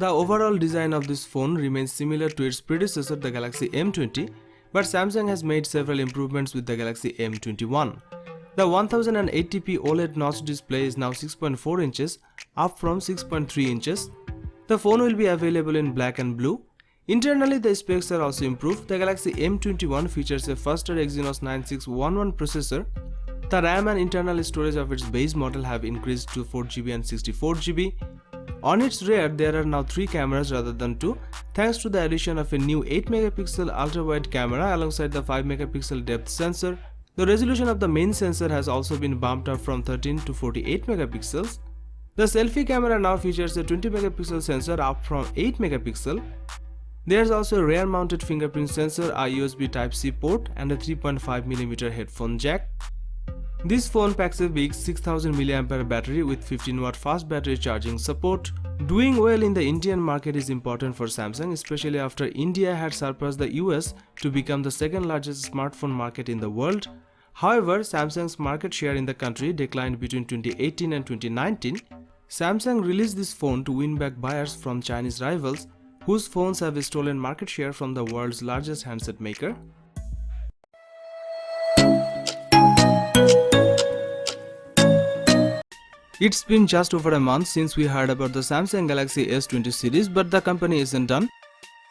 The overall design of this phone remains similar to its predecessor, the Galaxy M20, but Samsung has made several improvements with the Galaxy M31. The 1080p OLED notch display is now 6.4 inches, up from 6.3 inches. The phone will be available in black and blue. Internally, the specs are also improved. The Galaxy M21 features a faster Exynos 9611 processor. The RAM and internal storage of its base model have increased to 4GB and 64GB. On its rear, there are now 3 cameras rather than 2, thanks to the addition of a new 8MP ultra-wide camera alongside the 5MP depth sensor. The resolution of the main sensor has also been bumped up from 13 to 48 megapixels. The selfie camera now features a 20MP sensor, up from 8MP. There's also a rear-mounted fingerprint sensor, a USB Type-C port, and a 3.5mm headphone jack. This phone packs a big 6000 mAh battery with 15W fast battery charging support. Doing well in the Indian market is important for Samsung, especially after India had surpassed the US to become the second largest smartphone market in the world. However, Samsung's market share in the country declined between 2018 and 2019. Samsung released this phone to win back buyers from Chinese rivals, whose phones have stolen market share from the world's largest handset maker. It's been just over a month since we heard about the Samsung Galaxy S20 series, but the company isn't done.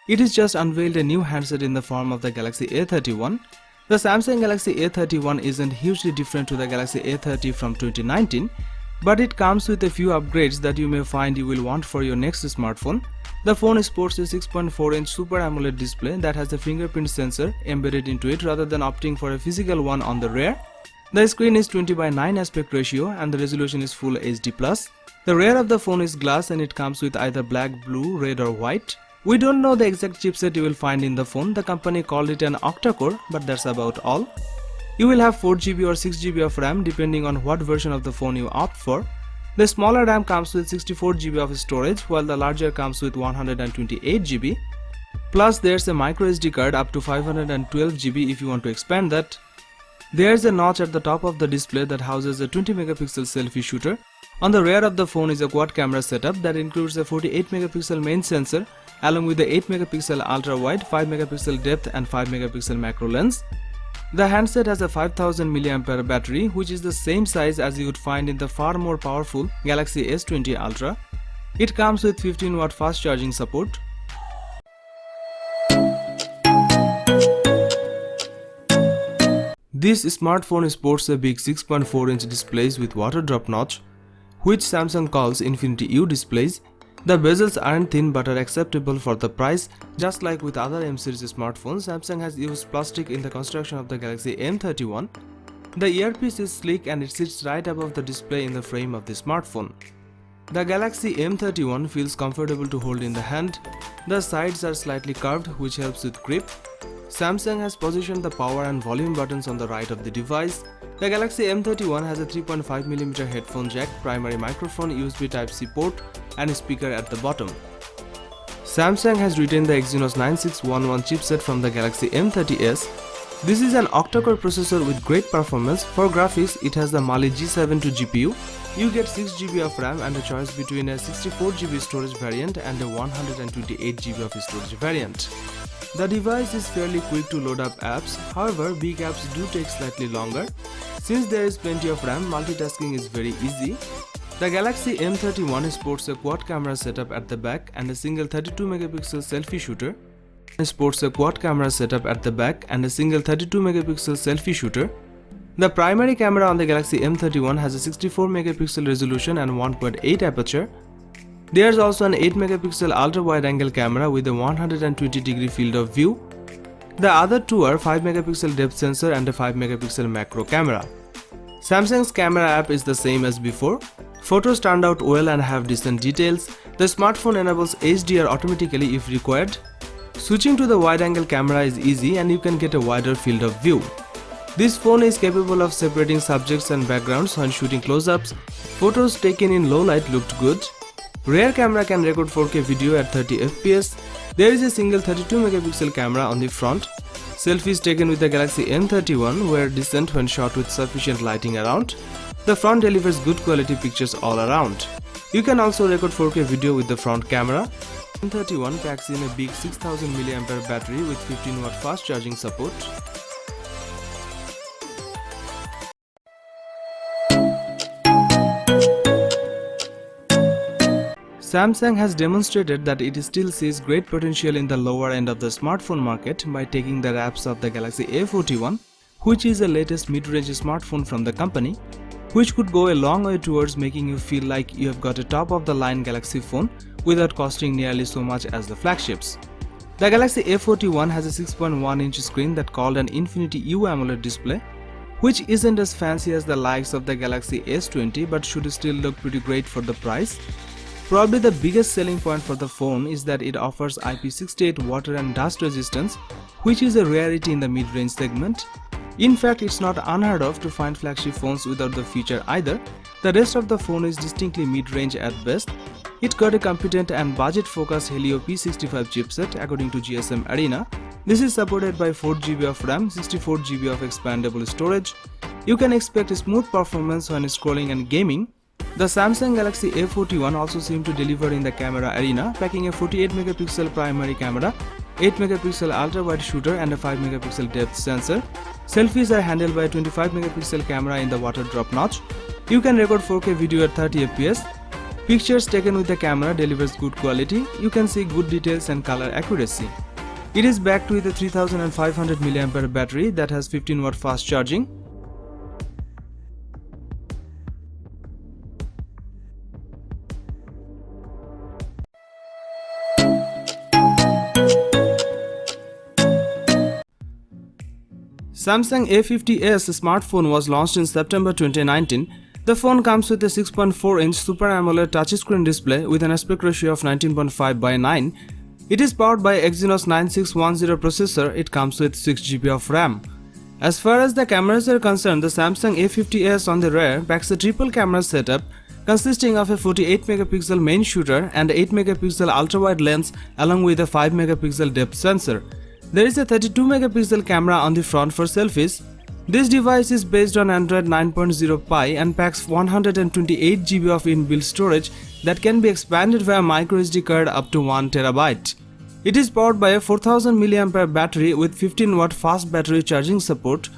It has just unveiled a new handset in the form of the Galaxy A31. The Samsung Galaxy A31 isn't hugely different to the Galaxy A30 from 2019, but it comes with a few upgrades that you may find you will want for your next smartphone. The phone sports a 6.4-inch Super AMOLED display that has a fingerprint sensor embedded into it rather than opting for a physical one on the rear. The screen is 20:9 aspect ratio and the resolution is Full HD+. The rear of the phone is glass and it comes with either black, blue, red or white. We don't know the exact chipset you will find in the phone. The company called it an octa-core, but that's about all. You will have 4GB or 6GB of RAM depending on what version of the phone you opt for. The smaller RAM comes with 64GB of storage while the larger comes with 128GB. Plus there's a microSD card up to 512GB if you want to expand that. There's a notch at the top of the display that houses a 20MP selfie shooter. On the rear of the phone is a quad camera setup that includes a 48MP main sensor along with the 8MP ultra-wide, 5MP depth and 5MP macro lens. The handset has a 5000 mAh battery, which is the same size as you would find in the far more powerful Galaxy S20 Ultra. It comes with 15W fast charging support. This smartphone sports a big 6.4-inch displays with water drop notch, which Samsung calls Infinity U displays. The bezels aren't thin but are acceptable for the price. Just like with other M series smartphones, Samsung has used plastic in the construction of the Galaxy M31. The earpiece is sleek and it sits right above the display in the frame of the smartphone. The Galaxy M31 feels comfortable to hold in the hand. The sides are slightly curved, which helps with grip. Samsung has positioned the power and volume buttons on the right of the device. The Galaxy M31 has a 3.5mm headphone jack, primary microphone, USB Type-C port and a speaker at the bottom. Samsung has retained the Exynos 9611 chipset from the Galaxy M30s. This is an octa-core processor with great performance. For graphics, it has the Mali G72 GPU. You get 6GB of RAM and a choice between a 64GB storage variant and a 128GB of storage variant. The device is fairly quick to load up apps, however big apps do take slightly longer. Since there is plenty of RAM, multitasking is very easy. The Galaxy M31 sports a quad camera setup at the back and a single 32MP selfie shooter. The primary camera on the Galaxy M31 has a 64MP resolution and 1.8 aperture. There's also an 8MP ultra wide angle camera with a 120° field of view. The other two are 5MP depth sensor and a 5MP macro camera. Samsung's camera app is the same as before. Photos turned out well and have decent details. The smartphone enables HDR automatically if required. Switching to the wide angle camera is easy and you can get a wider field of view. This phone is capable of separating subjects and backgrounds when shooting close-ups. Photos taken in low light looked good. Rear camera can record 4K video at 30fps. There is a single 32MP camera on the front. Selfies taken with the Galaxy M31 were decent when shot with sufficient lighting around. The front delivers good quality pictures all around. You can also record 4K video with the front camera. M31 packs in a big 6000 mAh battery with 15W fast charging support. Samsung has demonstrated that it still sees great potential in the lower end of the smartphone market by taking the wraps of the Galaxy A41, which is the latest mid-range smartphone from the company, which could go a long way towards making you feel like you have got a top-of-the-line Galaxy phone without costing nearly so much as the flagships. The Galaxy A41 has a 6.1-inch screen that called an Infinity U AMOLED display, which isn't as fancy as the likes of the Galaxy S20 but should still look pretty great for the price. Probably the biggest selling point for the phone is that it offers IP68 water and dust resistance, which is a rarity in the mid-range segment. In fact, it's not unheard of to find flagship phones without the feature either. The rest of the phone is distinctly mid-range at best. It got a competent and budget-focused Helio P65 chipset according to GSM Arena. This is supported by 4GB of RAM, 64GB of expandable storage. You can expect a smooth performance when scrolling and gaming. The Samsung Galaxy A41 also seemed to deliver in the camera arena, packing a 48MP primary camera, 8MP ultra-wide shooter and a 5MP depth sensor. Selfies are handled by a 25MP camera in the water drop notch. You can record 4K video at 30fps. Pictures taken with the camera delivers good quality. You can see good details and color accuracy. It is backed with a 3500 mAh battery that has 15W fast charging. Samsung A50s smartphone was launched in September 2019. The phone comes with a 6.4-inch Super AMOLED touchscreen display with an aspect ratio of 19.5:9. It is powered by Exynos 9610 processor. It comes with 6GB of RAM. As far as the cameras are concerned, the Samsung A50s on the rear packs a triple camera setup consisting of a 48MP main shooter and 8MP ultra-wide lens along with a 5MP depth sensor. There is a 32MP camera on the front for selfies. This device is based on Android 9.0 Pie and packs 128GB of inbuilt storage that can be expanded via microSD card up to 1TB. It is powered by a 4000 mAh battery with 15W fast battery charging support.